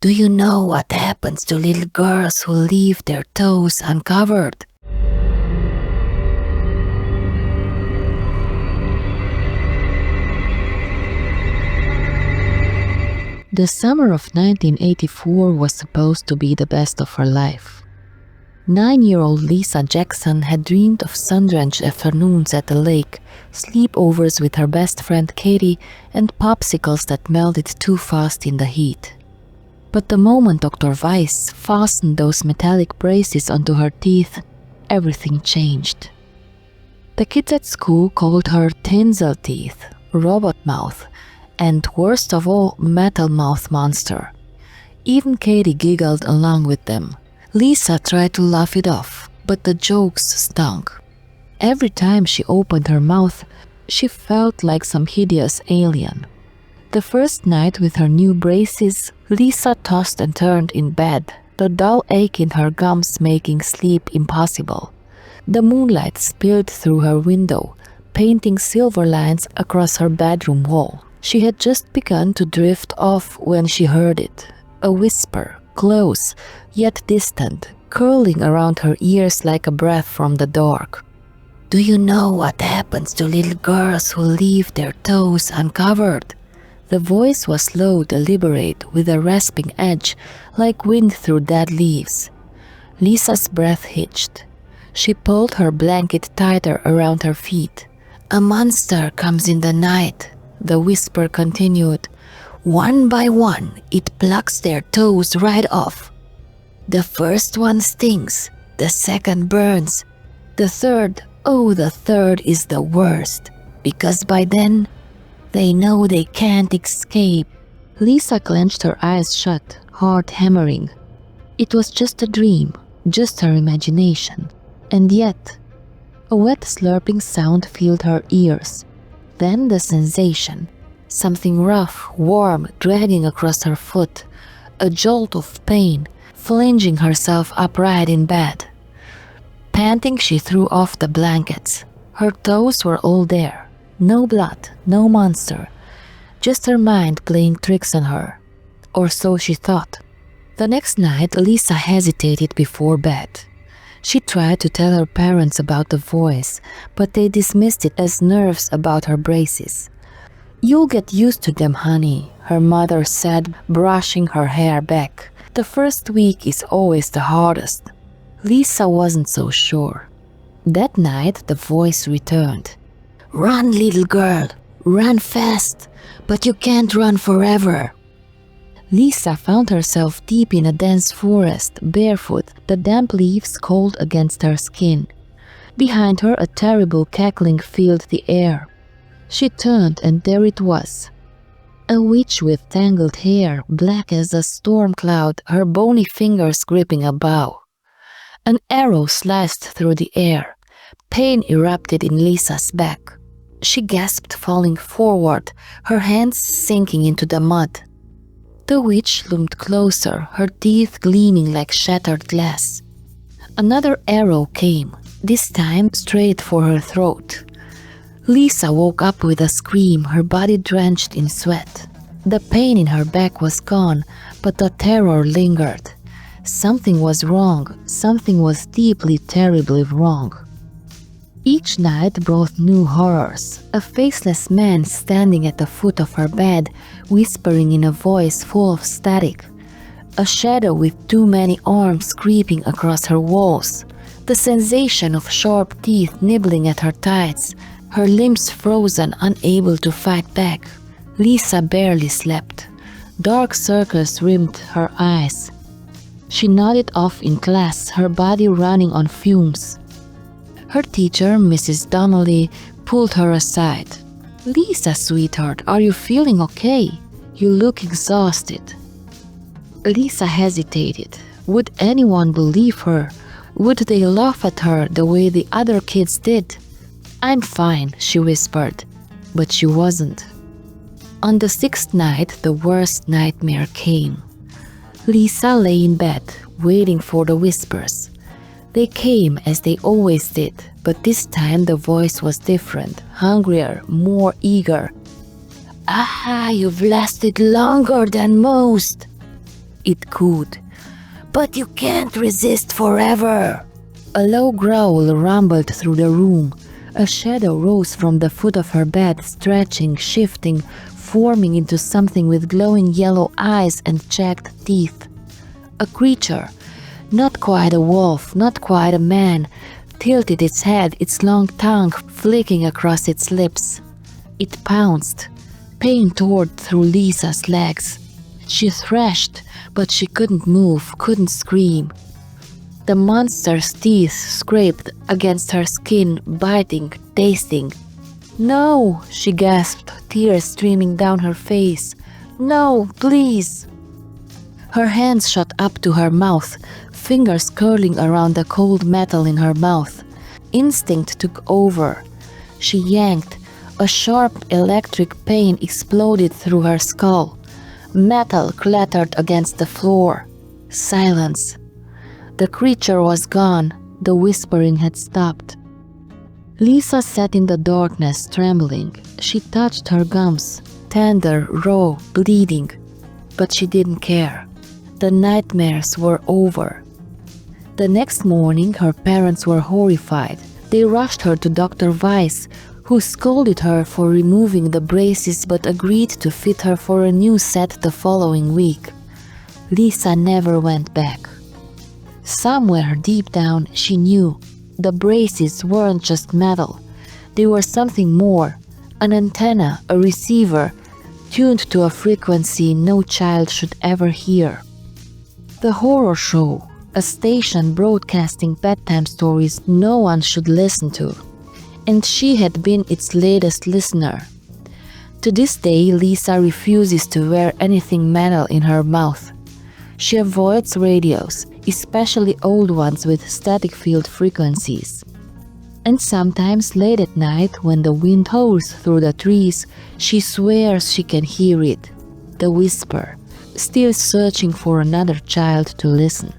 Do you know what happens to little girls who leave their toes uncovered? The summer of 1984 was supposed to be the best of her life. 9-year-old Lisa Jackson had dreamed of sun-drenched afternoons at the lake, sleepovers with her best friend Katie, and popsicles that melted too fast in the heat. But the moment Dr. Weiss fastened those metallic braces onto her teeth, everything changed. The kids at school called her tinsel teeth, robot mouth, and worst of all, metal mouth monster. Even Katie giggled along with them. Lisa tried to laugh it off, but the jokes stung. Every time she opened her mouth, she felt like some hideous alien. The first night with her new braces, Lisa tossed and turned in bed, the dull ache in her gums making sleep impossible. The moonlight spilled through her window, painting silver lines across her bedroom wall. She had just begun to drift off when she heard it, a whisper, close, yet distant, curling around her ears like a breath from the dark. Do you know what happens to little girls who leave their toes uncovered? The voice was low, deliberate, with a rasping edge, like wind through dead leaves. Lisa's breath hitched. She pulled her blanket tighter around her feet. A monster comes in the night, the whisper continued. One by one, it plucks their toes right off. The first one stings, the second burns, the third is the worst, because by then, they know they can't escape. Lisa clenched her eyes shut, heart hammering. It was just a dream, just her imagination. And yet, a wet slurping sound filled her ears. Then the sensation, something rough, warm, dragging across her foot, a jolt of pain, flinging herself upright in bed. Panting, she threw off the blankets. Her toes were all there. No blood, no monster, just her mind playing tricks on her. Or so she thought. The next night, Lisa hesitated before bed. She tried to tell her parents about the voice, but they dismissed it as nerves about her braces. "You'll get used to them, honey," her mother said, brushing her hair back. "The first week is always the hardest." Lisa wasn't so sure. That night, the voice returned. "Run, little girl, run fast, but you can't run forever." Lisa found herself deep in a dense forest, barefoot, the damp leaves cold against her skin. Behind her, a terrible cackling filled the air. She turned, and there it was. A witch with tangled hair, black as a storm cloud, her bony fingers gripping a bow. An arrow sliced through the air. Pain erupted in Lisa's back. She gasped, falling forward, her hands sinking into the mud. The witch loomed closer, her teeth gleaming like shattered glass. Another arrow came, this time straight for her throat. Lisa woke up with a scream, her body drenched in sweat. The pain in her back was gone, but the terror lingered. Something was wrong, something was deeply, terribly wrong. Each night brought new horrors. A faceless man standing at the foot of her bed, whispering in a voice full of static. A shadow with too many arms creeping across her walls. The sensation of sharp teeth nibbling at her thighs, her limbs frozen, unable to fight back. Lisa barely slept. Dark circles rimmed her eyes. She nodded off in class, her body running on fumes. Her teacher, Mrs. Donnelly, pulled her aside. "Lisa, sweetheart, are you feeling okay? You look exhausted." Lisa hesitated. Would anyone believe her? Would they laugh at her the way the other kids did? "I'm fine," she whispered, but she wasn't. On the 6th night, the worst nightmare came. Lisa lay in bed, waiting for the whispers. They came as they always did, but this time the voice was different, hungrier, more eager. "Ah, you've lasted longer than most." It could. But you can't resist forever. A low growl rumbled through the room. A shadow rose from the foot of her bed, stretching, shifting, forming into something with glowing yellow eyes and jagged teeth. A creature, not quite a wolf, not quite a man, tilted its head, its long tongue flicking across its lips. It pounced. Pain tore through Lisa's legs. She thrashed, but she couldn't move, couldn't scream. The monster's teeth scraped against her skin, biting, tasting. "No!" she gasped, tears streaming down her face. "No, please!" Her hands shot up to her mouth, fingers curling around the cold metal in her mouth. Instinct took over. She yanked. A sharp electric pain exploded through her skull. Metal clattered against the floor. Silence. The creature was gone. The whispering had stopped. Lisa sat in the darkness, trembling. She touched her gums, tender, raw, bleeding. But she didn't care. The nightmares were over. The next morning, her parents were horrified. They rushed her to Dr. Weiss, who scolded her for removing the braces but agreed to fit her for a new set the following week. Lisa never went back. Somewhere deep down, she knew the braces weren't just metal. They were something more, an antenna, a receiver, tuned to a frequency no child should ever hear. The horror show, a station broadcasting bedtime stories no one should listen to. And she had been its latest listener. To this day, Lisa refuses to wear anything metal in her mouth. She avoids radios, especially old ones with static field frequencies. And sometimes late at night, when the wind hows through the trees, she swears she can hear it, the whisper, still searching for another child to listen.